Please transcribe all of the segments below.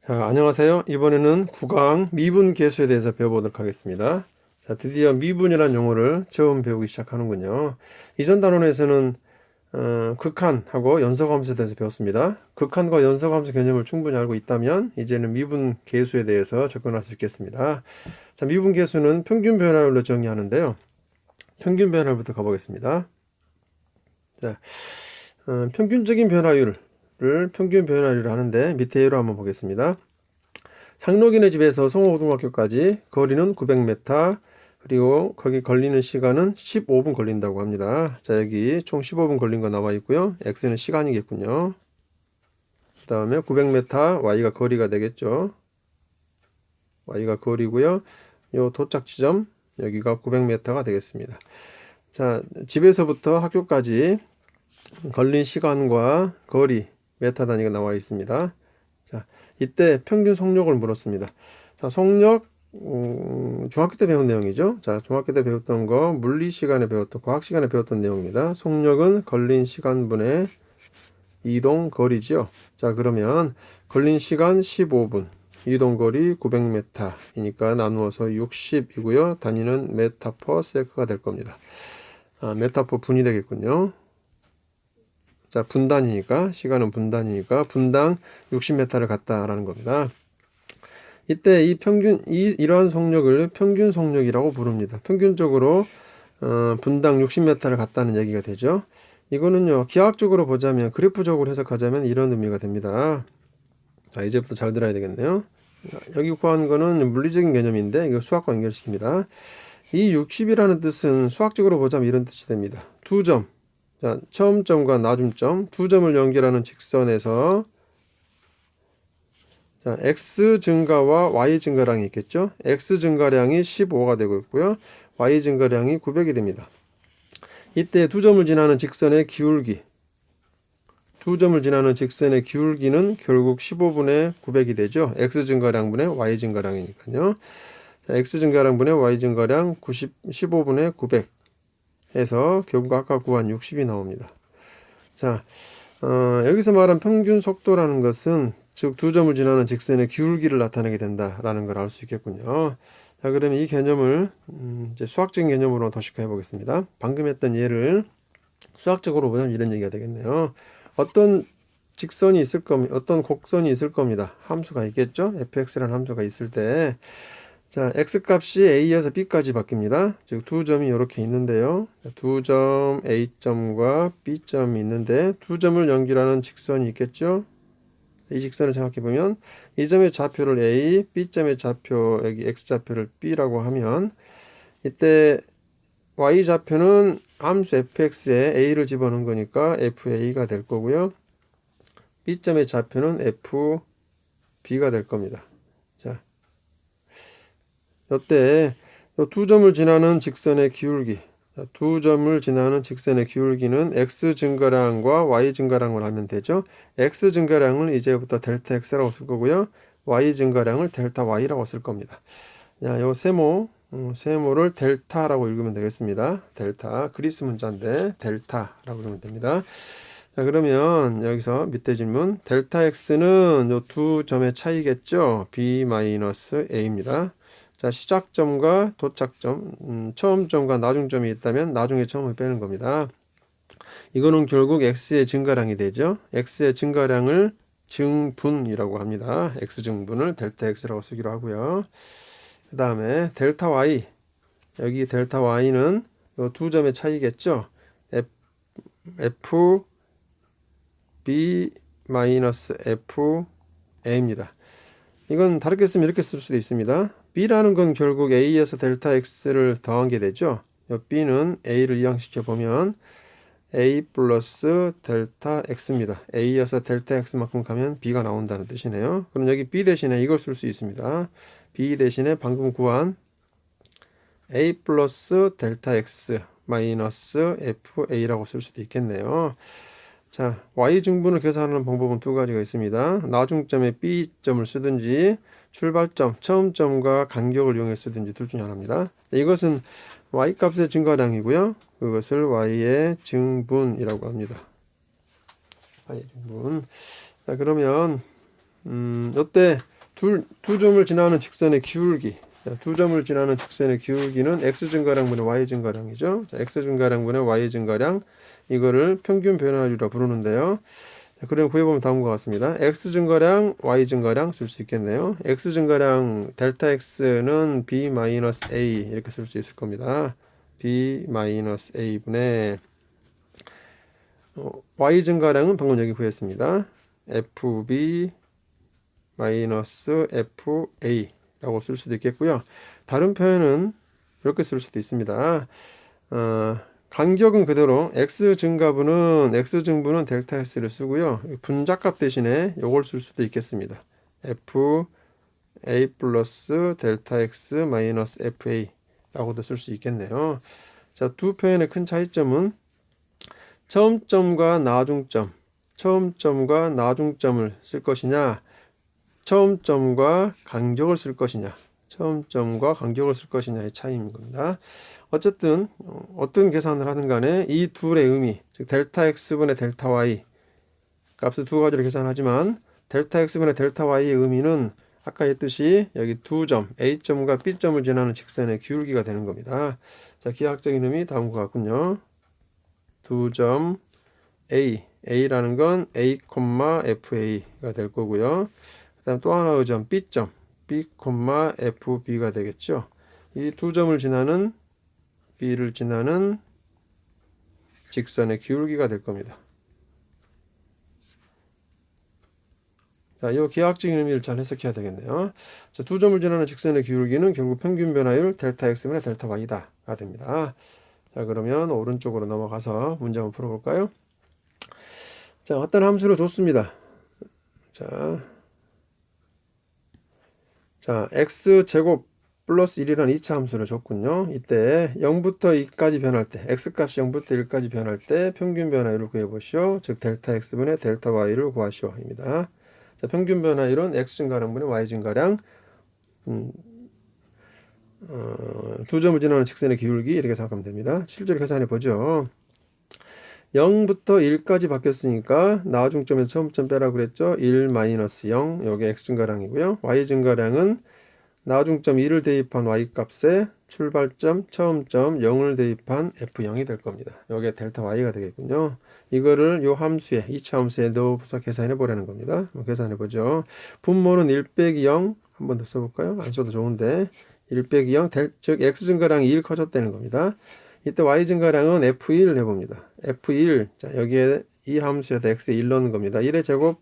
자, 안녕하세요. 이번에는 구강 미분 계수에 대해서 배워보도록 하겠습니다. 자, 드디어 미분이라는 용어를 처음 배우기 시작하는군요. 이전 단원에서는 극한하고 연속함수에 대해서 배웠습니다. 극한과 연속함수 개념을 충분히 알고 있다면 이제는 미분 계수에 대해서 접근할 수 있겠습니다. 자, 미분 계수는 평균 변화율로 정의하는데요. 평균 변화율부터 가보겠습니다. 자, 평균적인 변화율을 평균 변화율을 하는데 밑에 예로 한번 보겠습니다. 상록이네 집에서 송호고등학교까지 거리는 900m, 그리고 거기 걸리는 시간은 15분 걸린다고 합니다. 자, 여기 총 15분 걸린 거 나와 있고요. x는 시간이겠군요. 그 다음에 900m, y가 거리가 되겠죠. y가 거리고요. 요 도착 지점 여기가 900m가 되겠습니다. 자, 집에서부터 학교까지 걸린 시간과 거리 메타 단위가 나와 있습니다. 자, 이때 평균 속력을 물었습니다. 자, 속력 중학교 때 배운 내용이죠. 자, 중학교 때 배웠던 거 물리 시간에 배웠던 과학 시간에 배웠던 내용입니다. 속력은 걸린 시간분의 이동 거리죠. 자, 그러면 걸린 시간 15분, 이동 거리 900m이니까 나누어서 60이고요. 단위는 메타 퍼 세크가 될 겁니다. 메타 퍼 분이 되겠군요. 자, 분단이니까, 시간은 분단이니까, 분당 60m를 갔다라는 겁니다. 이때 이러한 속력을 평균 속력이라고 부릅니다. 평균적으로, 분당 60m를 갔다는 얘기가 되죠. 이거는요, 기하학적으로 보자면, 그래프적으로 해석하자면 이런 의미가 됩니다. 자, 이제부터 잘 들어야 되겠네요. 여기 구한 거는 물리적인 개념인데, 이거 수학과 연결시킵니다. 이 60이라는 뜻은 수학적으로 보자면 이런 뜻이 됩니다. 두 점. 자, 처음점과 나중점 두 점을 연결하는 직선에서 자, x 증가와 y 증가량이 있겠죠. x 증가량이 15가 되고 있고요. y 증가량이 900이 됩니다. 이때 두 점을 지나는 직선의 기울기, 두 점을 지나는 직선의 기울기는 결국 15분의 900이 되죠. x 증가량분의 y 증가량이니까요. 자, x 증가량분의 y 증가량 15분의 900 해서 결국 아까 구한 60이 나옵니다. 자, 여기서 말한 평균 속도라는 것은 즉 두 점을 지나는 직선의 기울기를 나타내게 된다라는 걸 알 수 있겠군요. 자, 그러면 이 개념을 이제 수학적인 개념으로 도식화해 보겠습니다. 방금 했던 예를 수학적으로 보면 이런 얘기가 되겠네요. 어떤 직선이 있을 겁니다. 어떤 곡선이 있을 겁니다. 함수가 있겠죠. fx라는 함수가 있을 때 자, x값이 a에서 b까지 바뀝니다. 즉 두 점이 이렇게 있는데요. 두 점 a점과 b점이 있는데 두 점을 연결하는 직선이 있겠죠. 이 직선을 생각해 보면 이 점의 좌표를 a, b점의 좌표 여기 x좌표를 b라고 하면 이때 y좌표는 함수 fx에 a를 집어넣은 거니까 fa가 될 거고요. b점의 좌표는 fb가 될 겁니다. 자, 이때 두 점을 지나는 직선의 기울기, 두 점을 지나는 직선의 기울기는 x 증가량과 y 증가량을 하면 되죠. x 증가량을 이제부터 델타 x라고 쓸 거고요. y 증가량을 델타 y라고 쓸 겁니다. 야, 요 세모를 델타라고 읽으면 되겠습니다. 델타, 그리스 문자인데 델타라고 읽으면 됩니다. 자, 그러면 여기서 밑에 질문, 델타 x는 요 두 점의 차이겠죠. b-a입니다. 자, 시작점과 도착점, 처음점과 나중점이 있다면 나중에 처음을 빼는 겁니다. 이거는 결국 x의 증가량이 되죠. x의 증가량을 증분이라고 합니다. x증분을 델타 x라고 쓰기로 하고요. 그 다음에 델타 y, 여기 델타 y는 이 두 점의 차이겠죠. f b f a입니다. 이건 다르게 쓰면 이렇게 쓸 수도 있습니다. b라는 건 결국 a에서 델타 x를 더한 게 되죠. b는 a를 이항시켜 보면 a 플러스 델타 x입니다. a에서 델타 x만큼 가면 b가 나온다는 뜻이네요. 그럼 여기 b 대신에 이걸 쓸 수 있습니다. b 대신에 방금 구한 a 플러스 델타 x 마이너스 fa라고 쓸 수도 있겠네요. 자, y증분을 계산하는 방법은 두 가지가 있습니다. 나중점에 b점을 쓰든지 출발점, 처음점과 간격을 이용해 쓰든지 둘 중에 하나입니다. 이것은 y값의 증가량이고요. 그것을 y의 증분이라고 합니다. y의 증분. 자, 그러면 이때 두 점을 지나는 직선의 기울기. 자, 두 점을 지나는 직선의 기울기는 x 증가량분의 y 증가량이죠. 자, x 증가량분의 y 증가량, 이거를 평균 변화율이라 부르는데요. 자, 그럼 구해보면 다음과 같습니다. x 증가량, y 증가량 쓸 수 있겠네요. x 증가량 델타 x는 b-a 이렇게 쓸 수 있을 겁니다. b-a 분의 y 증가량은 방금 여기 구했습니다. fb fa 라고 쓸 수도 있겠고요. 다른 표현은 이렇게 쓸 수도 있습니다. 간격은 그대로 x 증분은 델타 s를 쓰고요. 분자값 대신에 이걸 쓸 수도 있겠습니다. fa 플러스 델타 x 마이너스 fa 라고도 쓸 수 있겠네요. 자, 두 표현의 큰 차이점은 처음점과 나중점을 쓸 것이냐, 처음점과 간격을 쓸 것이냐의 차이인 겁니다. 어쨌든 어떤 계산을 하든 간에 이 둘의 의미, 즉 델타 x분의 델타 y 값을 두 가지로 계산하지만 델타 x분의 델타 y의 의미는 아까 했듯이 여기 두 점 A점과 B점을 지나는 직선의 기울기가 되는 겁니다. 자, 기하학적인 의미 다음과 같군요. 두 점 A라는 건 A, FA가 될 거고요. 그 다음 또 하나의 점 B점 B, FB가 되겠죠. 이 두 점을 지나는 B를 지나는 직선의 기울기가 될 겁니다. 자, 이 기하학적인 의미를 잘 해석해야 되겠네요. 자, 두 점을 지나는 직선의 기울기는 결국 평균 변화율 델타 x분의 델타 y다가 됩니다. 자, 그러면 오른쪽으로 넘어가서 문제 한번 풀어볼까요? 자, 어떤 함수를 줬습니다. 자, x제곱 플러스 1이라는 2차 함수를 줬군요. 이때 0부터 2까지 변할 때, x값이 0부터 1까지 변할 때 평균 변화율을 구해보시오. 즉 델타 x분의 델타 y를 구하시오 입니다. 자, 평균 변화율은 x 증가량분의 y 증가량, 두 점을 지나는 직선의 기울기, 이렇게 생각하면 됩니다. 실제로 계산해 보죠. 0부터 1까지 바뀌었으니까 나중점에서 처음점 빼라고 그랬죠. 1 마이너스 0, 여기 x 증가량이고요. y 증가량은 나중점 2를 대입한 y값에 출발점, 처음점 0을 대입한 f0이 될 겁니다. 여기에 델타 y가 되겠군요. 이거를 요 함수에, 2차 함수에 넣어서 계산해 보라는 겁니다. 계산해 보죠. 분모는 1 빼기 0, 한 번 더 써볼까요? 안 써도 좋은데 1 빼기 0, 즉 x 증가량이 1 커졌다는 겁니다. 이때 y 증가량은 f1 해봅니다. f1, 자, 여기에 이 함수에다 x에 1 넣는 겁니다. 1의 제곱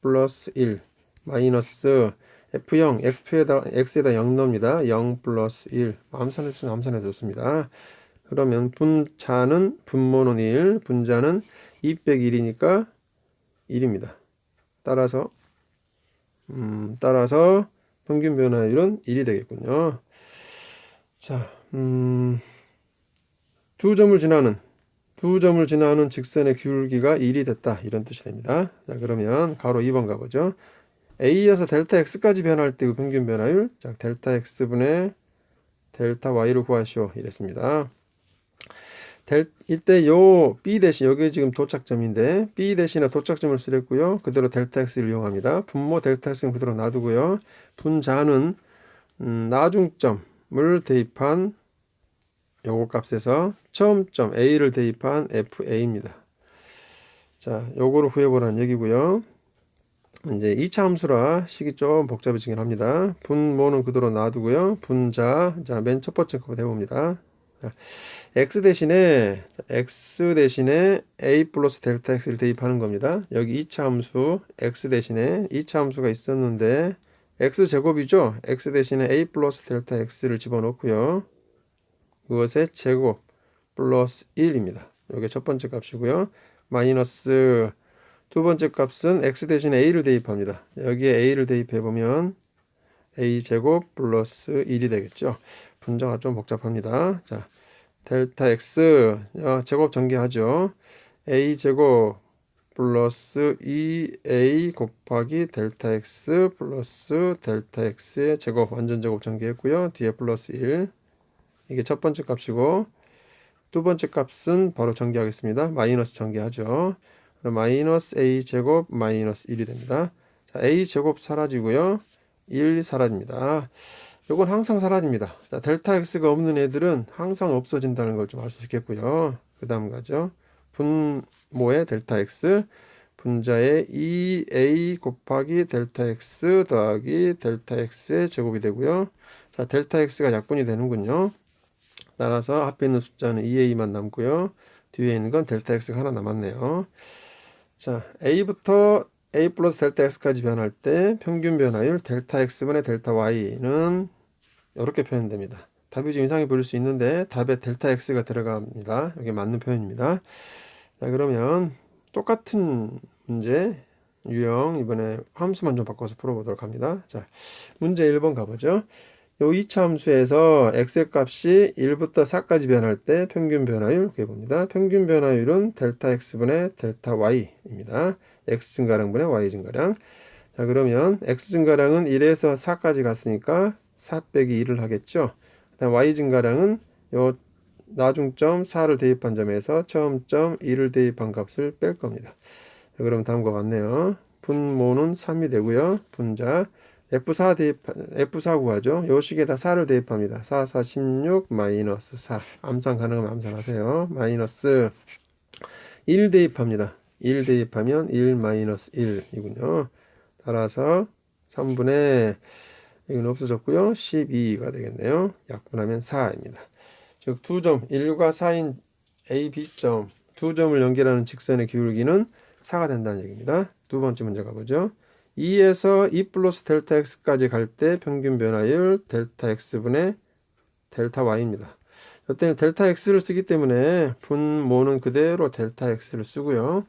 플러스 1 마이너스 f0, x에다 0 넣습니다. 0 플러스 1, 암산해 줬습니다. 그러면 분모는 1, 분자는 2 빼기 1이니까 1입니다. 따라서 평균 변화율은 1이 되겠군요. 자, 두 점을 지나는 직선의 기울기가 1이 됐다, 이런 뜻이 됩니다. 자, 그러면 가로 2번 가보죠. A에서 델타 x까지 변할 때 그 평균 변화율, 자, 델타 x분의 델타 y를 구하시오 이랬습니다. 이때 요 B 대신, 여기 지금 도착점인데 B 대신에 도착점을 쓰랬고요. 그대로 델타 x를 이용합니다. 분모 델타 x는 그대로 놔두고요. 분자는 나중점을 대입한 요거 값에서 처음점 A를 대입한 FA입니다. 자, 요거를 구해보라는 얘기고요. 이제 2차 함수라 식이 좀 복잡해지긴 합니다. 분모는 그대로 놔두고요. 분자, 자, 맨 첫 번째 거 해봅니다. 자, x 대신에 A 플러스 델타 x를 대입하는 겁니다. 여기 2차 함수 x 대신에 2차 함수가 있었는데 x 제곱이죠. x 대신에 A 플러스 델타 x를 집어넣고요. 그것의 제곱 플러스 1입니다. 이게 첫 번째 값이고요. 마이너스 두 번째 값은 x 대신에 a를 대입합니다. 여기에 a를 대입해보면 a 제곱 플러스 1이 되겠죠. 분자가 좀 복잡합니다. 자, 델타 x 제곱 전개하죠. a 제곱 플러스 2a 곱하기 델타 x 플러스 델타 x의 제곱, 완전 제곱 전개했고요. 뒤에 플러스 1, 이게 첫 번째 값이고, 두 번째 값은 바로 전개하겠습니다. 마이너스 전개하죠. 그럼 마이너스 a 제곱 마이너스 1이 됩니다. 자, a 제곱 사라지고요. 1 사라집니다. 요건 항상 사라집니다. 자, 델타 x가 없는 애들은 항상 없어진다는 걸 좀 알 수 있겠고요. 그 다음 가죠. 분모의 델타 x, 분자의 2a 곱하기 델타 x 더하기 델타 x의 제곱이 되고요. 자, 델타 x가 약분이 되는군요. 따라서 앞에 있는 숫자는 2a만 남고요. 뒤에 있는 건 델타 x가 하나 남았네요. 자, a부터 a 플러스 델타 x까지 변할 때 평균 변화율 델타 x분의 델타 y는 이렇게 표현됩니다. 답이 좀 이상해 보일 수 있는데 답에 델타 x가 들어갑니다. 이게 맞는 표현입니다. 자, 그러면 똑같은 문제 유형 이번에 함수만 좀 바꿔서 풀어보도록 합니다. 자, 문제 1번 가보죠. 요 2차 함수에서 x의 값이 1부터 4까지 변할 때 평균 변화율 구해봅니다. 평균 변화율은 델타 x분의 델타 y입니다. x 증가량분의 y 증가량. 자, 그러면 x 증가량은 1에서 4까지 갔으니까 4 빼기 2를 하겠죠. 그다음 y 증가량은 요 나중점 4를 대입한 점에서 처음점 2를 대입한 값을 뺄 겁니다. 자, 그럼 다음과 같네요. 분모는 3이 되고요. 분자 F4 구하죠. 요 식에다 4를 대입합니다. 4, 4, 16, 마이너스 4. 암산 가능하면 암산하세요. 마이너스 1 대입합니다. 1 대입하면 1 마이너스 1이군요. 따라서 3분의 이건 없어졌고요. 12가 되겠네요. 약분하면 4입니다. 즉 두 점 1과 4인 A, B점 두 점을 연결하는 직선의 기울기는 4가 된다는 얘기입니다. 두 번째 문제 가보죠. 2에서 2 플러스 델타 x까지 갈 때 평균 변화율 델타 x분의 델타 y입니다. 이때는 델타 x를 쓰기 때문에 분모는 그대로 델타 x를 쓰고요.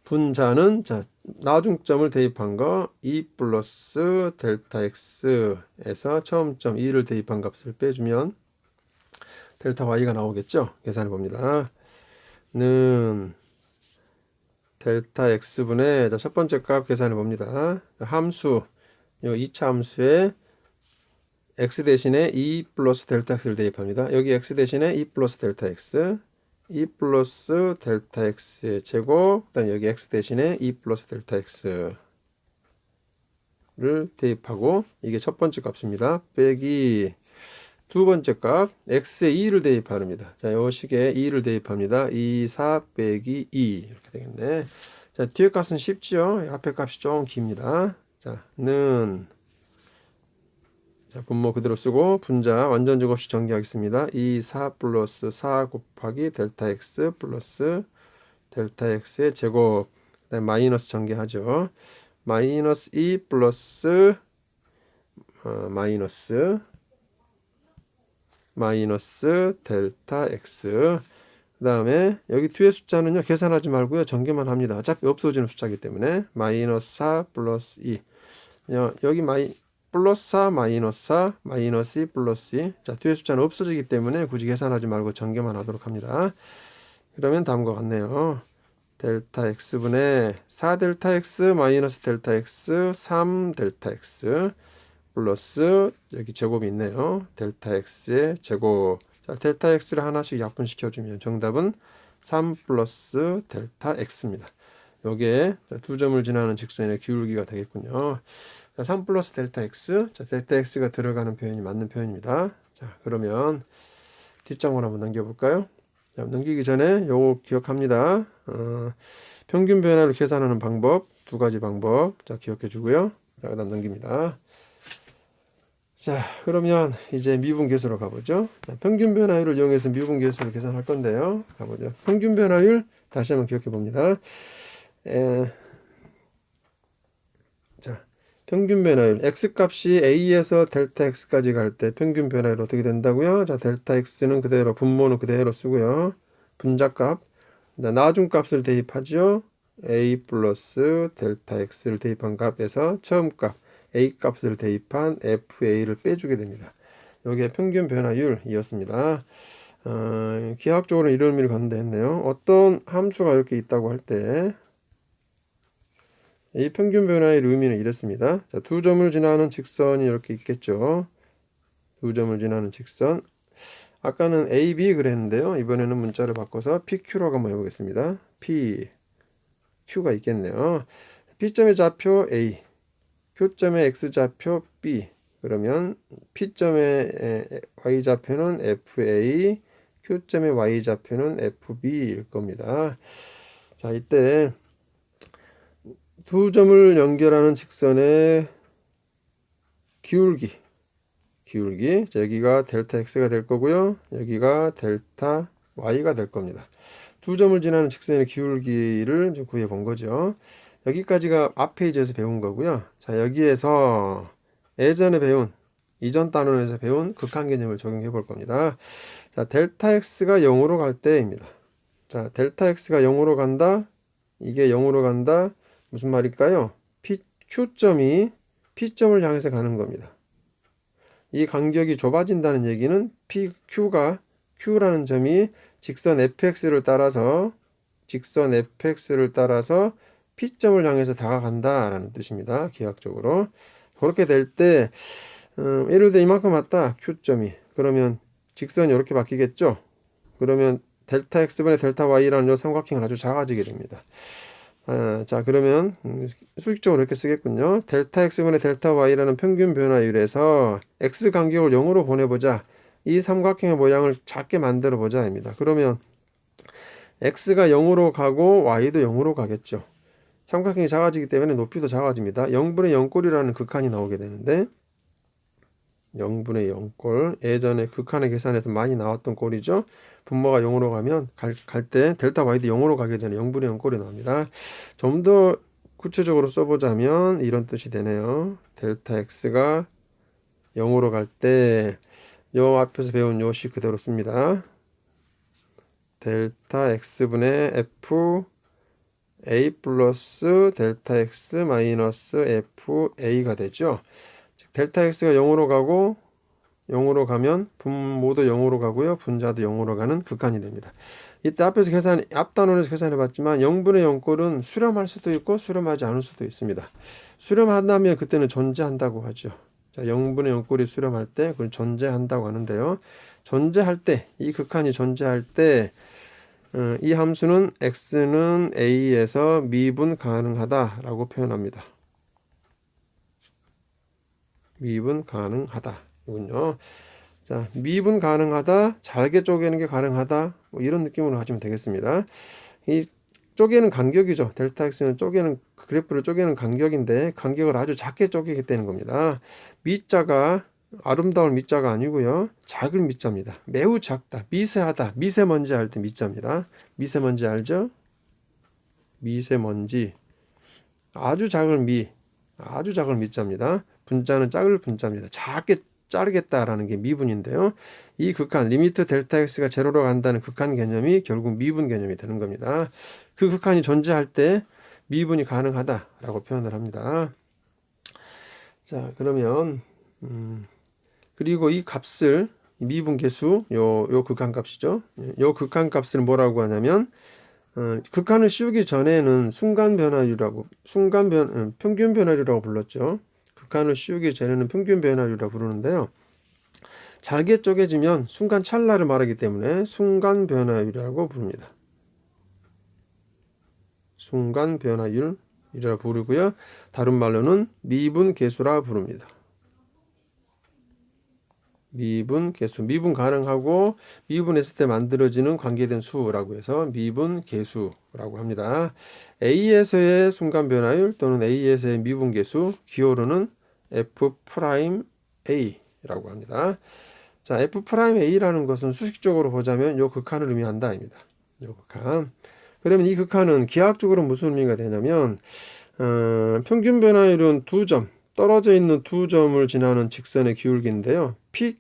분자는 자 나중점을 대입한 거 2 플러스 델타 x에서 처음점 2를 대입한 값을 빼주면 델타 y가 나오겠죠. 계산해 봅니다. 는 델타 x분의 첫 번째 값 계산해 봅니다. 함수 요 2차 함수에 x 대신에 2 플러스 델타 x를 대입합니다. 여기 x 대신에 2 플러스 델타 x 2 플러스 델타 x의 제곱 그다음 여기 x 대신에 2 플러스 델타 x를 대입하고 이게 첫 번째 값입니다. 빼기 두 번째 값 x에 2를 대입합니다. 자, 요 식에 2를 대입합니다. 2, 4 빼기 2 이렇게 되겠네. 자, 뒤에 값은 쉽지요. 앞에 값이 좀 깁니다. 자, 는 자, 분모 그대로 쓰고 분자 완전 제곱 없이 전개하겠습니다. 2, 4 플러스 4 곱하기 델타 x 플러스 델타 x의 제곱 그다음에 마이너스 전개하죠. 마이너스 2 플러스 마이너스 델타 x 그 다음에 여기 뒤에 숫자는요 계산하지 말고요 전개만 합니다. 어차피 없어지는 숫자이기 때문에 마이너스 4 플러스 2 여기 플러스 4 마이너스 4 마이너스 2 플러스 2 자, 뒤에 숫자는 없어지기 때문에 굳이 계산하지 말고 전개만 하도록 합니다. 그러면 다음과 같네요. 델타 x분의 4 델타 x 마이너스 델타 x 3 델타 x 플러스 여기 제곱이 있네요. 델타 x의 제곱. 자, 델타 x를 하나씩 약분시켜주면 정답은 3 플러스 델타 x입니다. 요게 두 점을 지나는 직선의 기울기가 되겠군요. 자, 3 플러스 델타 x. 자, 델타 x가 들어가는 표현이 맞는 표현입니다. 자, 그러면 뒷장으로 한번 넘겨볼까요? 자, 넘기기 전에 요거 기억합니다. 평균 변화를 계산하는 방법, 두 가지 방법. 자, 기억해 주고요. 자, 그 다음 넘깁니다. 자, 그러면 이제 미분계수로 가보죠. 자, 평균 변화율을 이용해서 미분계수를 계산할 건데요. 가보죠. 평균 변화율 다시 한번 기억해 봅니다. 자, 평균 변화율 x값이 a에서 델타 x까지 갈 때 평균 변화율 어떻게 된다고요? 자, 델타 x는 그대로 분모는 그대로 쓰고요. 분자값 나중값을 대입하죠. a 플러스 델타 x를 대입한 값에서 처음 값 a 값을 대입한 fa를 빼주게 됩니다. 여기에 평균 변화율이었습니다. 기하학적으로 이런 의미를 갖는다 했네요. 어떤 함수가 이렇게 있다고 할 때 이 평균 변화율 의미는 이렇습니다. 자, 두 점을 지나는 직선이 이렇게 있겠죠. 두 점을 지나는 직선. 아까는 A, B 그랬는데요. 이번에는 문자를 바꿔서 PQ라고 한번 해보겠습니다. P, Q가 있겠네요. P점의 좌표 A, Q점의 x좌표 B, 그러면 P점의 y좌표는 FA, Q점의 y좌표는 FB일 겁니다. 자, 이때 두 점을 연결하는 직선의 기울기, 자, 여기가 델타 x가 될 거고요. 여기가 델타 y가 될 겁니다. 두 점을 지나는 직선의 기울기를 좀 구해 본 거죠. 여기까지가 앞 페이지에서 배운 거고요. 자, 여기에서 예전에 배운, 이전 단원에서 배운 극한 개념을 적용해 볼 겁니다. 자, 델타 x가 0으로 갈 때입니다. 자, 델타 x가 0으로 간다. 이게 0으로 간다. 무슨 말일까요? Q점이 P점을 향해서 가는 겁니다. 이 간격이 좁아진다는 얘기는 Q라는 점이 직선 fx를 따라서 P점을 향해서 다가간다라는 뜻입니다. 기하학적으로. 그렇게 될 때 예를 들어 이만큼 왔다. Q점이. 그러면 직선이 이렇게 바뀌겠죠. 그러면 델타 x분의 델타 y라는 이 삼각형은 아주 작아지게 됩니다. 자, 그러면 수직적으로 이렇게 쓰겠군요. 델타 x분의 델타 y라는 평균 변화율에서 x 간격을 0으로 보내보자. 이 삼각형의 모양을 작게 만들어 보자입니다. 그러면 x가 0으로 가고 y도 0으로 가겠죠. 삼각형이 작아지기 때문에 높이도 작아집니다. 0분의 0꼴이라는 극한이 나오게 되는데 0분의 0꼴, 예전에 극한의 계산에서 많이 나왔던 꼴이죠. 분모가 0으로 가면 갈 때 델타 y도 0으로 가게 되는 0분의 0꼴이 나옵니다. 좀 더 구체적으로 써보자면 이런 뜻이 되네요. 델타 x가 0으로 갈 때 요 앞에서 배운 요식 그대로 씁니다. 델타 x분의 f a 플러스 델타 x 마이너스 f a가 되죠. 즉 델타 x가 0으로 가고 0으로 가면 분모도 0으로 가고요. 분자도 0으로 가는 극한이 됩니다. 이때 앞 단원에서 계산해 봤지만 0분의 0꼴은 수렴할 수도 있고 수렴하지 않을 수도 있습니다. 수렴한다면 그때는 존재한다고 하죠. 자, 0분의 0꼴이 수렴할 때 그걸 존재한다고 하는데요. 존재할 때, 이 극한이 존재할 때 이 함수는 x는 a에서 미분 가능하다라고 표현합니다. 미분 가능하다 이군요. 자, 미분 가능하다, 잘게 쪼개는 게 가능하다, 뭐 이런 느낌으로 하시면 되겠습니다. 이 쪼개는 간격이죠. 델타 x는 그래프를 쪼개는 간격인데 간격을 아주 작게 쪼개게 되는 겁니다. 미자가 아름다운 미자가 아니고요. 작은 미자입니다. 매우 작다, 미세하다, 미세먼지 할 때 미자입니다. 미세먼지 알죠? 미세먼지. 아주 작은 미자입니다. 분자는 작을 분자입니다. 작게 자르겠다라는 게 미분인데요. 이 극한, 리미트 델타 x가 제로로 간다는 극한 개념이 결국 미분 개념이 되는 겁니다. 그 극한이 존재할 때 미분이 가능하다라고 표현을 합니다. 자, 그러면 그리고 이 값을 미분 계수 요 극한 값이죠. 요 극한 값을 뭐라고 하냐면 극한을 씌우기 전에는 평균 변화율이라고 불렀죠. 극한을 씌우기 전에는 평균 변화율이라고 부르는데요. 잘게 쪼개지면 순간 찰나를 말하기 때문에 순간 변화율이라고 부릅니다. 순간 변화율이라고 부르고요. 다른 말로는 미분 계수라 부릅니다. 미분 계수, 미분 가능하고 미분했을 때 만들어지는 관계된 수라고 해서 미분 계수라고 합니다. A에서의 순간 변화율 또는 A에서의 미분 계수, 기호로는 F'A라고 합니다. 자, F'A라는 것은 수식적으로 보자면 요 극한을 의미한다입니다. 요 극한. 그러면 이 극한은 기하학적으로 무슨 의미가 되냐면 평균 변화율은 떨어져 있는 두 점을 지나는 직선의 기울기인데요.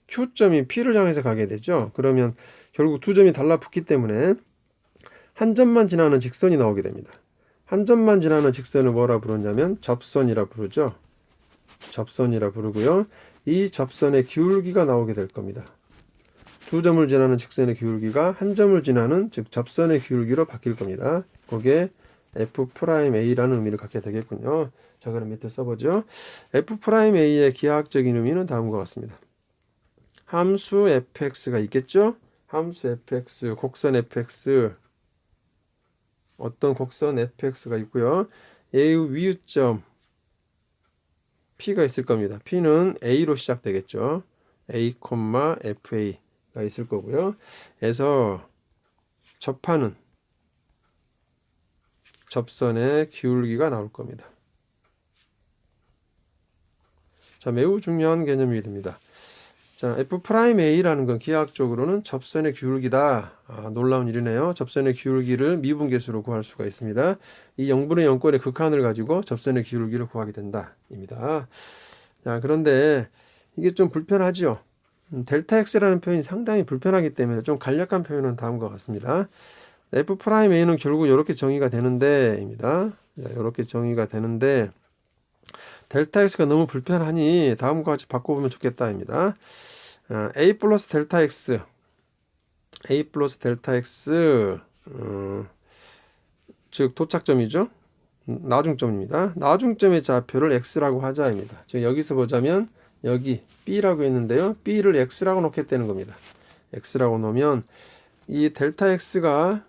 Q점이 P를 향해서 가게 되죠. 그러면 결국 두 점이 달라붙기 때문에 한 점만 지나는 직선이 나오게 됩니다. 한 점만 지나는 직선을 뭐라 부르냐면 접선이라 부르죠. 접선이라 부르고요. 이 접선의 기울기가 나오게 될 겁니다. 두 점을 지나는 직선의 기울기가 한 점을 지나는 즉 접선의 기울기로 바뀔 겁니다. 거기에 F'A라는 의미를 갖게 되겠군요. 자, 그럼 밑에 써보죠. F'A의 기하학적인 의미는 다음과 같습니다. 함수 fx가 있겠죠? 함수 fx, 곡선 fx, 어떤 곡선 fx가 있고요. A의 위유점 P가 있을 겁니다. P는 A로 시작되겠죠. A, FA가 있을 거고요. 에서 접하는 접선의 기울기가 나올 겁니다. 자, 매우 중요한 개념이 됩니다. 자, F'A라는 건 기하학적으로는 접선의 기울기다. 놀라운 일이네요. 접선의 기울기를 미분계수로 구할 수가 있습니다. 이 0분의 0꼴의 극한을 가지고 접선의 기울기를 구하게 된다. 입니다. 자, 그런데 이게 좀 불편하죠. 델타 X라는 표현이 상당히 불편하기 때문에 좀 간략한 표현은 다음과 같습니다. F'A는 결국 이렇게 정의가 되는데, 입니다. 이렇게 정의가 되는데, 델타 X가 너무 불편하니 다음과 같이 바꿔보면 좋겠다입니다. A 플러스 델타 X, A 플러스 델타 X, 즉 도착점이죠. 나중점입니다. 나중점의 좌표를 X라고 하자입니다. 즉 여기서 보자면 여기 B라고 했는데요. B를 X라고 놓겠다는 겁니다. X라고 놓으면 이 델타 X가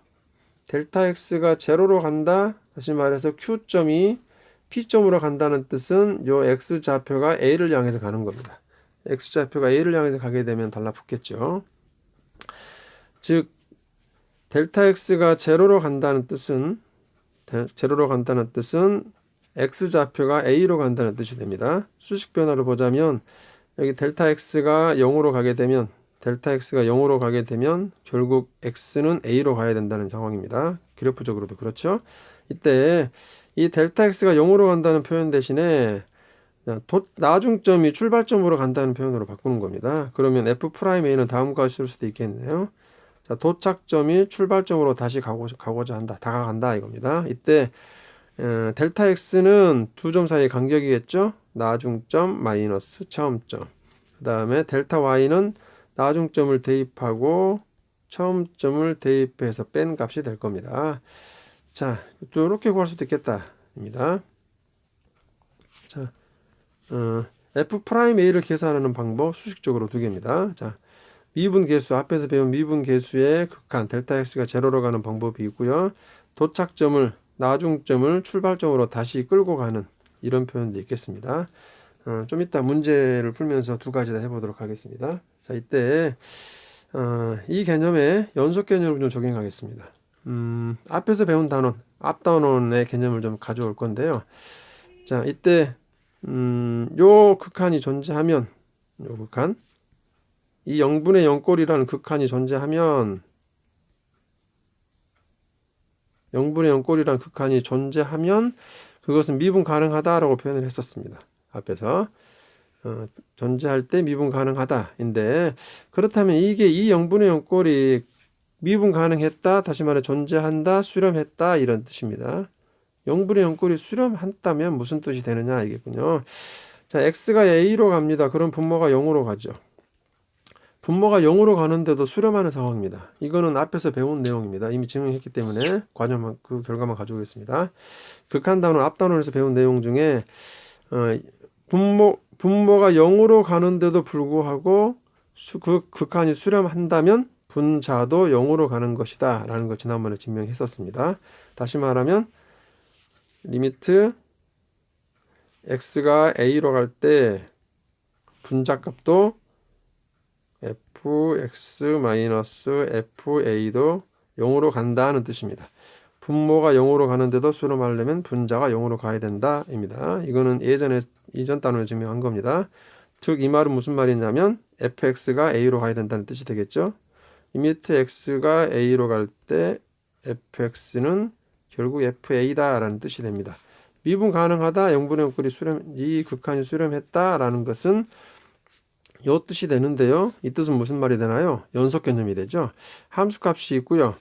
제로로 간다. 다시 말해서 Q점이 P점으로 간다는 뜻은 요 X 좌표가 A를 향해서 가는 겁니다. X 좌표가 A를 향해서 가게 되면 달라붙겠죠. 즉 델타 X가 제로로 간다는 뜻은 X 좌표가 A로 간다는 뜻이 됩니다. 수식 변화로 보자면 여기 델타 X가 0으로 가게 되면 결국 X는 A로 가야 된다는 상황입니다. 그래프적으로도 그렇죠. 이때 이 델타 X가 0으로 간다는 표현 대신에 나중점이 출발점으로 간다는 표현으로 바꾸는 겁니다. 그러면 F'A는 다음과 쓸 수도 있겠네요. 자, 도착점이 출발점으로 다시 가고자 한다. 다가간다 이겁니다. 이때 델타 X는 두 점 사이의 간격이겠죠. 나중점 마이너스 처음점. 그 다음에 델타 Y는 나중점을 대입하고 처음점을 대입해서 뺀 값이 될 겁니다. 자, 또 이렇게 구할 수도 있겠다입니다. 자, F'A를 계산하는 방법 수식적으로 두 개입니다. 자, 미분계수, 앞에서 배운 미분계수의 극한 델타 X가 제로로 가는 방법이 있고요. 도착점을 나중점을 출발점으로 다시 끌고 가는 이런 표현도 있겠습니다. 좀 이따 문제를 풀면서 두 가지 다 해보도록 하겠습니다. 자, 이때 이 개념에 연속 개념을 좀 적용하겠습니다. 앞에서 배운 단원, 앞 단원의 개념을 좀 가져올 건데요. 자, 이때 요 극한이 존재하면 요 극한 이 0분의 0꼴이라는 극한이 존재하면 0분의 0꼴이라는 극한이 존재하면 그것은 미분 가능하다라고 표현을 했었습니다. 앞에서 존재할 때 미분 가능하다인데 그렇다면 이게 이 0분의 0꼴이 미분 가능했다, 다시 말해 존재한다, 수렴했다 이런 뜻입니다. 0분의 0꼴이 수렴한다면 무슨 뜻이 되느냐 이겠군요. 자, x가 a로 갑니다. 그럼 분모가 0으로 가죠. 분모가 0으로 가는데도 수렴하는 상황입니다. 이거는 앞에서 배운 내용입니다. 이미 증명했기 때문에 과정만 그 결과만 가져오겠습니다. 극한 단원, 앞 단원에서 배운 내용 중에 분모가 0으로 가는데도 불구하고 그 극한이 수렴한다면 분자도 0으로 가는 것이다 라는 걸 지난번에 증명했었습니다. 다시 말하면 리미트 x가 a로 갈 때 분자값도 fx-fa도 0으로 간다는 뜻입니다. 분모가 0으로 가는데도 수렴하려면 분자가 0으로 가야 된다입니다. 이거는 이전 단원에 증명한 겁니다. 즉 이 말은 무슨 말이냐면 fx가 a로 가야 된다는 뜻이 되겠죠. 리미트 x가 a로 갈 때 fx는 결국 fa다라는 뜻이 됩니다. 미분 가능하다, 0분의 0꼴이 이 극한이 수렴했다라는 것은 이 뜻이 되는데요. 이 뜻은 무슨 말이 되나요? 연속 개념이 되죠. 함수값이 있고요.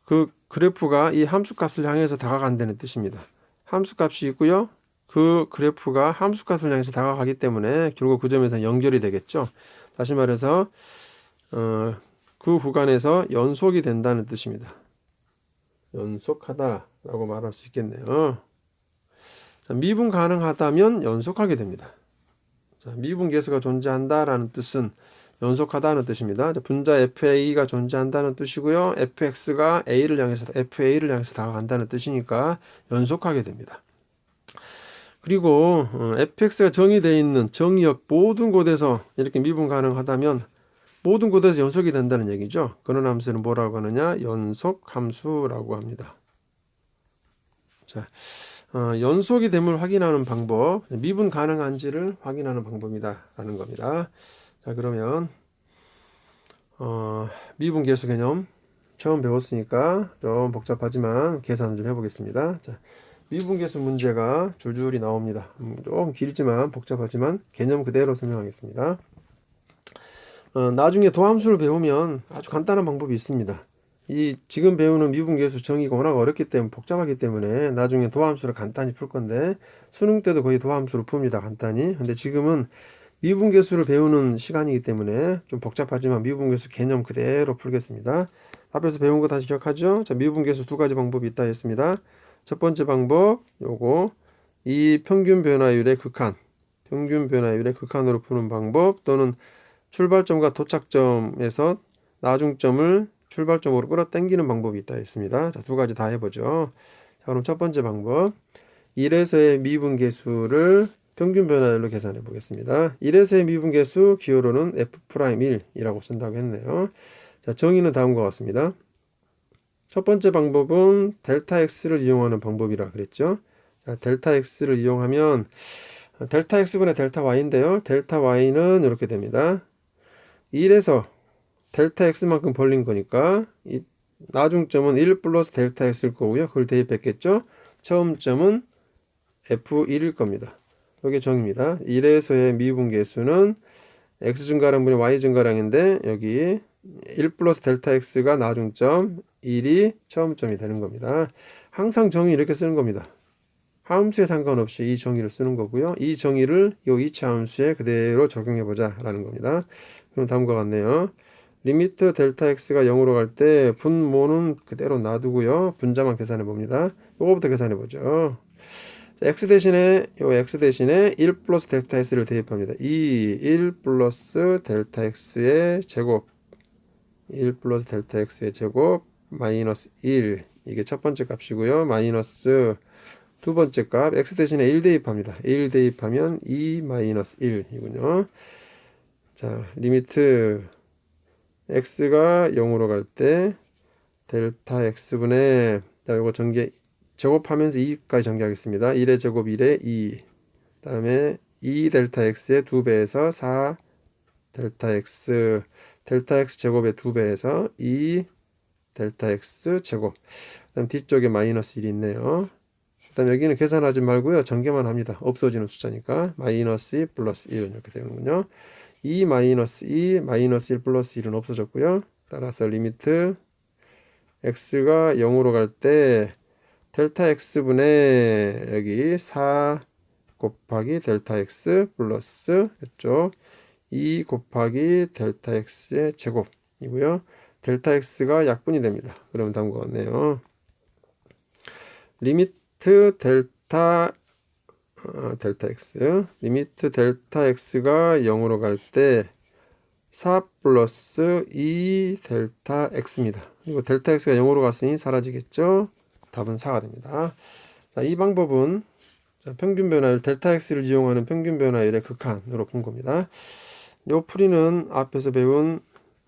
그 그래프가 이 함수값을 향해서 다가간다는 뜻입니다. 함수값이 있고요. 그 그래프가 함수값을 향해서 다가가기 때문에 결국 그 점에서 연결이 되겠죠. 다시 말해서 그 구간에서 연속이 된다는 뜻입니다. 연속하다라고 말할 수 있겠네요. 자, 미분 가능하다면 연속하게 됩니다. 자, 미분계수가 존재한다라는 뜻은 연속하다는 뜻입니다. 자, 분자 FA가 존재한다는 뜻이고요. FX가 FA를 향해서 다가간다는 뜻이니까 연속하게 됩니다. 그리고 fx가 정의되어 있는 정의역 모든 곳에서 이렇게 미분 가능하다면 모든 곳에서 연속이 된다는 얘기죠. 그런 함수는 뭐라고 하느냐? 연속 함수라고 합니다. 자, 연속이 됨을 확인하는 방법, 미분 가능한지를 확인하는 방법이다 라는 겁니다. 자, 그러면 미분 계수 개념 처음 배웠으니까 좀 복잡하지만 계산을 좀 해보겠습니다. 자, 미분 계수 문제가 줄줄이 나옵니다. 조금 길지만 복잡하지만 개념 그대로 설명하겠습니다. 나중에 도함수를 배우면 아주 간단한 방법이 있습니다. 이 지금 배우는 미분계수 정의가 워낙 어렵기 때문에 복잡하기 때문에 나중에 도함수를 간단히 풀 건데 수능 때도 거의 도함수로 풉니다. 간단히. 근데 지금은 미분계수를 배우는 시간이기 때문에 좀 복잡하지만 미분계수 개념 그대로 풀겠습니다. 앞에서 배운 거 다시 기억하죠? 자, 미분계수 두 가지 방법이 있다 했습니다. 첫 번째 방법 요거 이 평균 변화율의 극한 평균 변화율의 극한으로 푸는 방법 또는 출발점과 도착점에서 나중점을 출발점으로 끌어당기는 방법이 있다 했습니다. 자, 두 가지 다 해보죠. 자, 그럼 첫 번째 방법 1에서의 미분계수를 평균 변화율로 계산해 보겠습니다. 1에서의 미분계수 기호로는 f'1이라고 쓴다고 했네요. 자, 정의는 다음과 같습니다. 첫 번째 방법은 델타 x를 이용하는 방법이라 그랬죠. 자, 델타 x를 이용하면 델타 x분의 델타 y인데요. 델타 y는 이렇게 됩니다. 1에서 델타 x만큼 벌린 거니까 이 나중점은 1 플러스 델타 x일 거고요. 그걸 대입했겠죠. 처음점은 f1일 겁니다. 이게 정입니다. 1에서의 미분계수는 x 증가량분의 y 증가량인데 여기 1 플러스 델타 x가 나중점 1이 처음점이 되는 겁니다. 항상 정의 이렇게 쓰는 겁니다. 함수에 상관없이 이 정의를 쓰는 거고요. 이 정의를 이 2차 함수에 그대로 적용해 보자 라는 겁니다. 그럼 다음과 같네요. 리미트 델타 x가 0으로 갈 때 분모는 그대로 놔두고요. 분자만 계산해 봅니다. 요거부터 계산해 보죠. x 대신에 1 플러스 델타 x를 대입합니다. 이 1 플러스 델타 x의 제곱 1 플러스 델타 x의 제곱 마이너스 1 이게 첫 번째 값이고요. 마이너스 두 번째 값 x 대신에 1 대입합니다. 1 대입하면 2 마이너스 1이군요. 자, 리미트 x가 0으로 갈 때 델타 x분의 자, 요거 전개 제곱하면서 2까지 전개하겠습니다. 1의 제곱 1의 2 그다음에 2 델타 x의 2배에서 4 델타 x 델타 x 제곱의 2배에서 2 델타 x 제곱 그다음 뒤쪽에 마이너스 1이 있네요. 그다음 여기는 계산하지 말고요. 전개만 합니다. 없어지는 숫자니까 마이너스 2 플러스 1 이렇게 되는군요. 2 마이너스 2 마이너스 1 플러스 1은 없어졌고요. 따라서 리미트 x가 0으로 갈 때 델타 x분의 여기 4 곱하기 델타 x 플러스 이쪽 2 곱하기 델타 x의 제곱이고요. 델타 x가 약분이 됩니다. 그러면 다음과 같네요. 리미트 델타 x 리미트 델타 x가 0으로 갈 때 4 플러스 2 델타 x입니다. 이거 델타 x가 0으로 갔으니 사라지겠죠. 답은 4가 됩니다. 자, 이 방법은 평균 변화율 델타 x를 이용하는 평균 변화율의 극한으로 푼 겁니다. 요 풀이는 앞에서 배운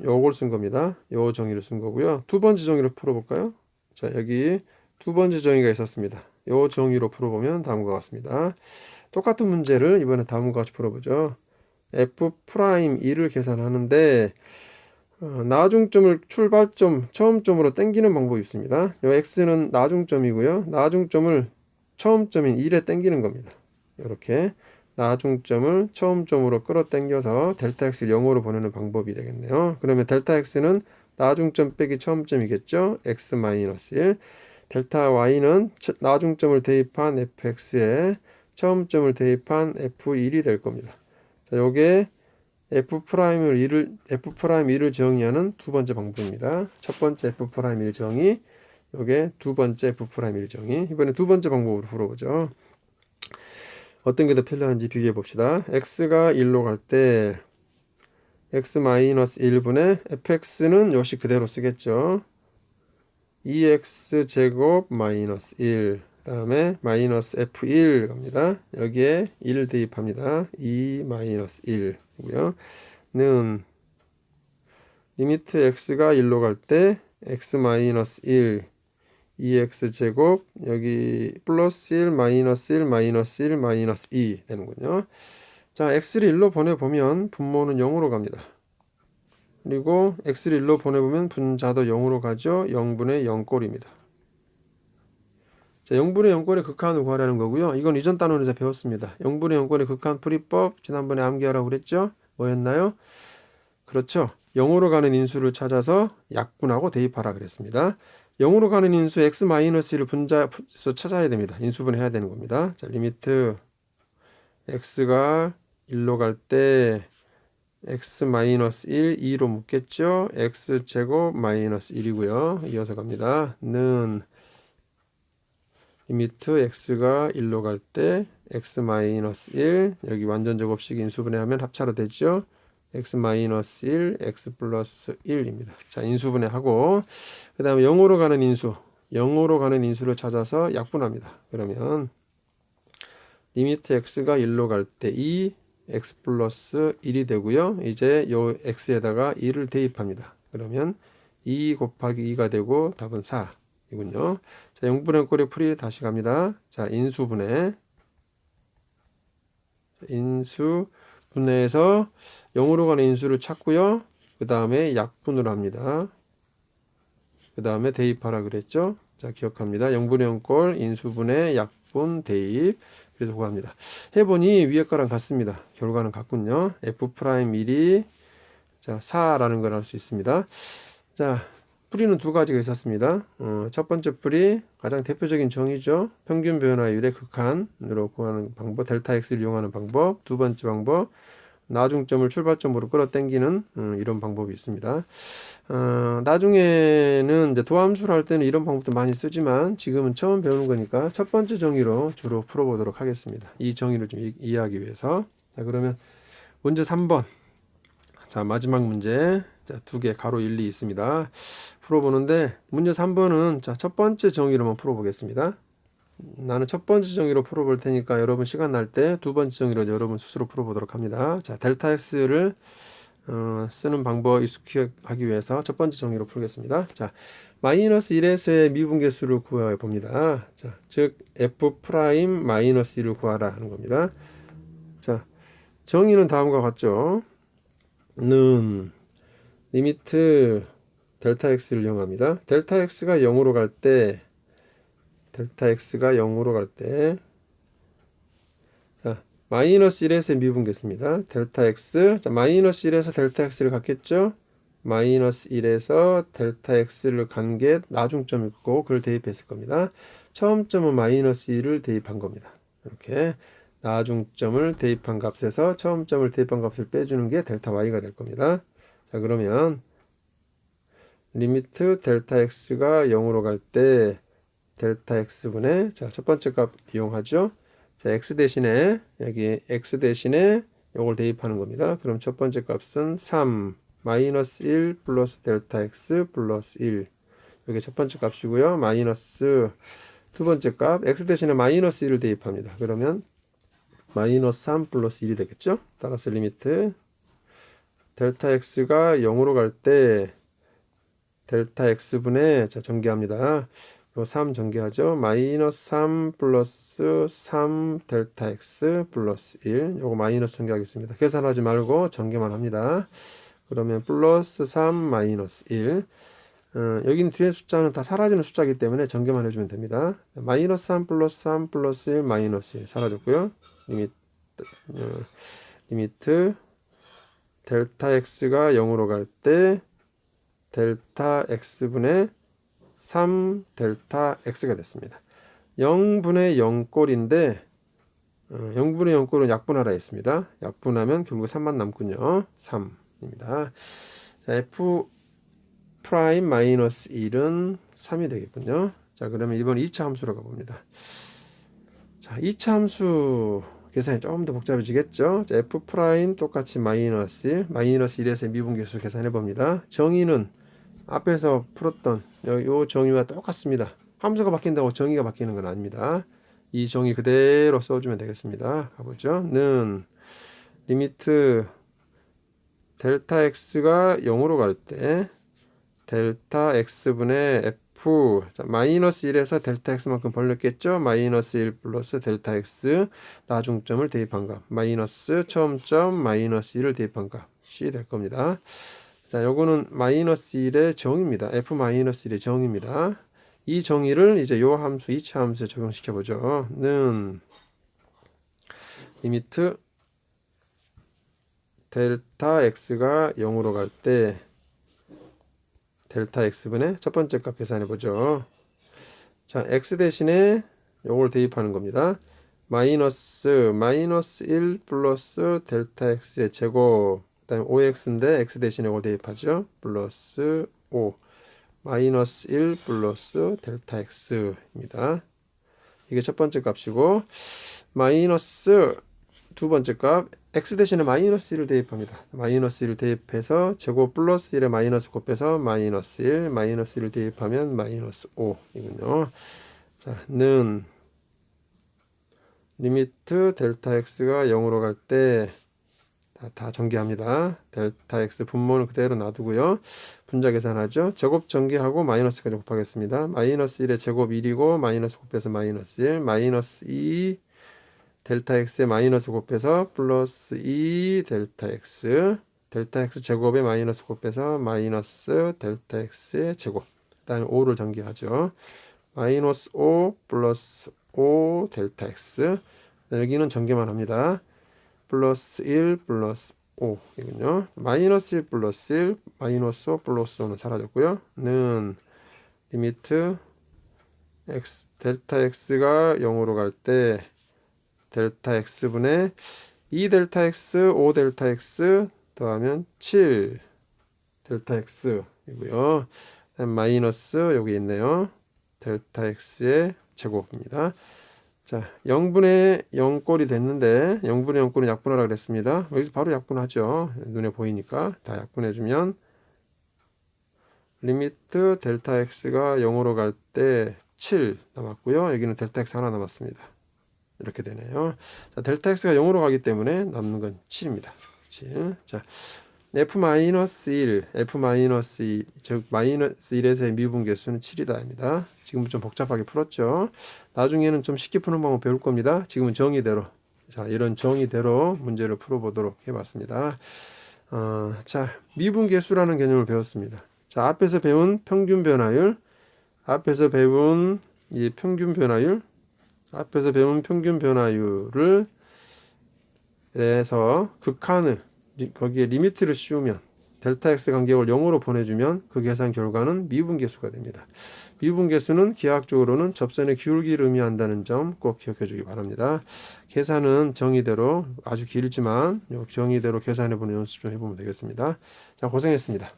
요걸 쓴 겁니다. 요 정의를 쓴 거고요. 두 번째 정의를 풀어볼까요? 자, 여기 두 번째 정의가 있었습니다. 요 정의로 풀어보면 다음과 같습니다. 똑같은 문제를 이번에 다음과 같이 풀어보죠. f'2를 계산하는데 나중점을 출발점, 처음점으로 당기는 방법이 있습니다. 요 x는 나중점이고요. 나중점을 처음점인 1에 당기는 겁니다. 이렇게 나중점을 처음점으로 끌어당겨서 델타 x를 0으로 보내는 방법이 되겠네요. 그러면 델타 x는 나중점 빼기 처음점이겠죠. x-1 델타 y는 나중점을 대입한 fx에 처음점을 대입한 f1이 될 겁니다. 자, 요게 f'1을 정의하는 두 번째 방법입니다. 첫 번째 f'1 정의, 요게 두 번째 f'1 정의. 이번에 두 번째 방법으로 풀어보죠. 어떤 게 더 편리한지 비교해 봅시다. x가 1로 갈 때 x-1분의 fx는 역시 그대로 쓰겠죠. 2x 제곱 마이너스 1. 그 다음에 마이너스 F1 갑니다. 여기에 1 대입합니다. 2 마이너스 1이고요. 는 리미트 x가 1로 갈 때 x 마이너스 1 2x 제곱 여기 플러스 1 마이너스 1 마이너스 1 마이너스 2 되는군요. 자, x를 1로 보내보면 분모는 0으로 갑니다. 그리고 x를 1로 보내보면 분자도 0으로 가죠. 0분의 0꼴입니다. 자, 0분의 0꼴의 극한을 구하라는 거고요. 이건 이전 단원에서 배웠습니다. 0분의 0꼴의 극한 풀이법 지난번에 암기하라고 그랬죠. 뭐였나요? 그렇죠. 0으로 가는 인수를 찾아서 약분하고 대입하라 그랬습니다. 0으로 가는 인수 x-1을 분자수 찾아야 됩니다. 인수분해해야 되는 겁니다. 자, 리미트 x가 1로 갈 때 x-1 2로 묶겠죠. x제곱 마이너스 1이고요. 이어서 갑니다. 는 리미트 x가 1로 갈 때 x-1 여기 완전 제곱식 인수분해하면 합차로 되죠. x-1 x 플러스 1입니다. 자, 인수분해하고 그 다음에 0으로 가는 인수 0으로 가는 인수를 찾아서 약분합니다. 그러면 리미트 x가 1로 갈 때 2 x 플러스 1이 되고요. 이제 요 x에다가 2를 대입합니다. 그러면 2 곱하기 2가 되고 답은 4이군요. 자, 0분의 꼴의 풀이 다시 갑니다. 자, 인수분해에서 0으로 가는 인수를 찾고요. 그 다음에 약분을 합니다. 그 다음에 대입하라 그랬죠. 자, 기억합니다. 0분의 0꼴 인수분해 약분 대입. 그래서 구합니다. 해보니 위에 거랑 같습니다. 결과는 같군요. f'1이 자 4라는 걸 알 수 있습니다. 자, 풀이는 두 가지가 있었습니다. 첫 번째 풀이 가장 대표적인 정의죠. 평균 변화율의 극한으로 구하는 방법, 델타 x를 이용하는 방법. 두 번째 방법, 나중점을 출발점으로 끌어당기는 이런 방법이 있습니다. 나중에는 이제 도함수를 할 때는 이런 방법도 많이 쓰지만 지금은 처음 배우는 거니까 첫 번째 정의로 주로 풀어보도록 하겠습니다. 이 정의를 좀 이해하기 위해서. 자, 그러면 문제 3번. 자, 마지막 문제. 자, 두 개 가로 1, 2 있습니다. 풀어보는데 문제 3번은 자, 첫 번째 정의로만 풀어보겠습니다. 나는 첫 번째 정의로 풀어볼 테니까 여러분 시간 날 때 두 번째 정의로 여러분 스스로 풀어보도록 합니다. 자, 델타 x를 쓰는 방법 익숙하기 위해서 첫 번째 정의로 풀겠습니다. 자, 마이너스 1에서의 미분계수를 구해 봅니다. 자, 즉 f 프라임 마이너스 1을 구하라 하는 겁니다. 자, 정의는 다음과 같죠. 는 리미트 델타 x를 이용합니다. 델타 x가 0으로 갈 때 자, 마이너스 1에서 미분계수입니다. 델타 x 자, 마이너스 1에서 델타 x를 갖겠죠. 마이너스 1에서 델타 x를 간 게 나중점이고 그걸 대입했을 겁니다. 처음 점은 마이너스 1을 대입한 겁니다. 이렇게 나중점을 대입한 값에서 처음 점을 대입한 값을 빼주는 게 델타 y가 될 겁니다. 자, 그러면 리미트 델타 x가 0으로 갈 때 델타 x분의 자, 첫 번째 값 이용하죠. 자, x 대신에 여기 x 대신에 요걸 대입하는 겁니다. 그럼 첫 번째 값은 3 마이너스 1 플러스 델타 x 플러스 1 이게 첫 번째 값이고요. 마이너스 두 번째 값 x 대신에 마이너스 1을 대입합니다. 그러면 마이너스 3 플러스 1이 되겠죠. 따라서 리미트 델타 x가 0으로 갈 때 델타 x분의 자, 전개합니다. 요 3 전개하죠. 마이너스 3 플러스 3 델타 x 플러스 1 요거 마이너스 전개하겠습니다. 계산하지 말고 전개만 합니다. 그러면 플러스 3 마이너스 1 여기는 뒤에 숫자는 다 사라지는 숫자이기 때문에 전개만 해주면 됩니다. 마이너스 3 플러스 3 플러스 1 마이너스 1 사라졌고요. 리미트 델타 x가 0으로 갈 때 델타 x분의 3 델타 x가 됐습니다. 0분의 0꼴인데 0분의 0꼴은 약분하라 했습니다. 약분하면 결국 3만 남군요. 3입니다. 자, f 프라임 마이너스 1은 3이 되겠군요. 자, 그러면 이번 2차 함수로 가봅니다. 자, 2차 함수 계산이 조금 더 복잡해지겠죠. 자, f 프라임 똑같이 마이너스 1, 마이너스 1에서 미분계수 계산해 봅니다. 정의는 앞에서 풀었던 요 정의와 똑같습니다. 함수가 바뀐다고 정의가 바뀌는 건 아닙니다. 이 정의 그대로 써주면 되겠습니다. 가보죠. 는 리미트 델타 x가 0으로 갈 때 델타 x분의 f 자, 마이너스 1에서 델타 x만큼 벌렸겠죠. 마이너스 1 플러스 델타 x 나중점을 대입한 값 마이너스 처음점 마이너스 1을 대입한 값이 될 겁니다. 자, 요거는 마이너스 1의 정의입니다. f 마이너스 1의 정의입니다. 이 정의를 이제 요 함수 2차 함수에 적용시켜 보죠. 는 리미트 델타 x가 0으로 갈 때 델타 x분의 첫 번째 값 계산해 보죠. 자, x 대신에 요걸 대입하는 겁니다. 마이너스 1 플러스 델타 x의 제곱 그다음에 5x인데 x 대신에 요걸 대입하죠. 플러스 5 마이너스 1 플러스 델타 x입니다. 이게 첫 번째 값이고 마이너스 두 번째 값 x 대신에 마이너스 1을 대입합니다. 마이너스 1을 대입해서 제곱 플러스 1에 마이너스 곱해서 마이너스 1 마이너스 1을 대입하면 마이너스 5이군요. 자, 는 리미트 델타 x가 0으로 갈 때 다 전개합니다. 델타 x 분모는 그대로 놔두고요. 분자 계산하죠. 제곱 전개하고 마이너스까지 곱하겠습니다. 마이너스 1의 제곱 1이고 마이너스 곱해서 마이너스 1 마이너스 2 델타 x에 마이너스 곱해서 플러스 2 델타 x 제곱에 마이너스 곱해서 마이너스 델타 x의 제곱 그다음에 5를 전개하죠. 마이너스 5 플러스 5 델타 x 여기는 전개만 합니다. 플러스 1 플러스 5 이군요. 마이너스 1 플러스 1 마이너스 5 플러스 5는 사라졌고요. 는 리미트 델타 x가 0으로 갈 때 델타 x분의 2 델타 x 5 델타 x 더하면 7 델타 x이고요. 마이너스 여기 있네요. 델타 x의 제곱입니다. 자, 0분의 0꼴이 됐는데 0분의 0꼴은 약분하라 그랬습니다. 여기서 바로 약분하죠. 눈에 보이니까 다 약분해주면 리미트 델타 x가 0으로 갈 때 7 남았고요. 여기는 델타 x 하나 남았습니다. 이렇게 되네요. 자, 델타 x가 0으로 가기 때문에 남는 건 7입니다. 7. 자, f-1, f-2, 즉 마이너스 1에서의 미분계수는 7이다입니다. 지금 좀 복잡하게 풀었죠. 나중에는 좀 쉽게 푸는 방법 배울 겁니다. 지금은 정의대로, 자, 이런 정의대로 문제를 풀어보도록 해봤습니다. 자, 미분계수라는 개념을 배웠습니다. 자, 앞에서 배운 평균 변화율, 앞에서 배운 이 평균 변화율, 앞에서 배운 평균 변화율을 해서 극한을 거기에 리미트를 씌우면 델타 x 간격을 0으로 보내주면 그 계산 결과는 미분계수가 됩니다. 미분계수는 기하학적으로는 접선의 기울기를 의미한다는 점 꼭 기억해 주기 바랍니다. 계산은 정의대로 아주 길지만 정의대로 계산해 보는 연습 좀 해보면 되겠습니다. 자, 고생했습니다.